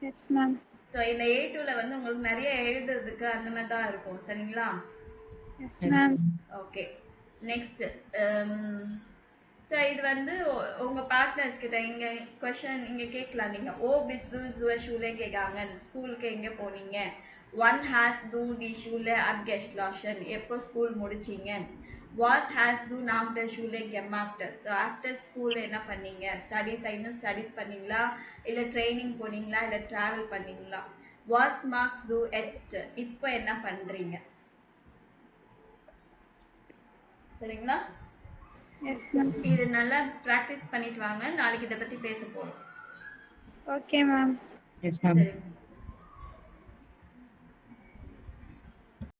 Yes, ma'am. ஸோ இந்த A2ல வந்து உங்களுக்கு நிறைய எழுதுறதுக்கு அந்த மாதிரி தான் இருக்கும் சரிங்களா? Yes ma'am. Okay next so இது வந்து உங்க பார்ட்னர்ஸ் கிட்ட இங்க கொஸ்டின் இங்க கேட்கலாம் நீங்க ஓ பிஸ்து ஜுவ ஷூலே கேட்காங்க ஸ்கூலுக்கு எங்க போனீங்க ஒன் ஹேஸ் டூ டி ஷூலே அட் கெஸ்ட்லாஷன் எப்போ ஸ்கூல் முடிச்சீங்க வாஸ் ஹேஸ் டூ ஆஃப்டர் ஷூலே கெமாஃப்டர் ஸோ ஆஃப்டர் ஸ்கூல் என்ன பண்ணீங்க ஸ்டடீஸ் இன்னும் ஸ்டடீஸ் பண்ணீங்களா இல்லை ட்ரைனிங் போனீங்களா இல்லை ட்ராவல் பண்ணீங்களா வாஸ் மார்க்ஸ் டூ எட்ஸ்ட் இப்போ என்ன பண்றீங்க சரிங்களா எஸ் மேம். இது நல்லா பிராக்டிஸ் பண்ணிட்டு வாங்க நாளைக்கு இதை பத்தி பேச போறோம் ஓகே மேம். Yes ma'am. சரிங்க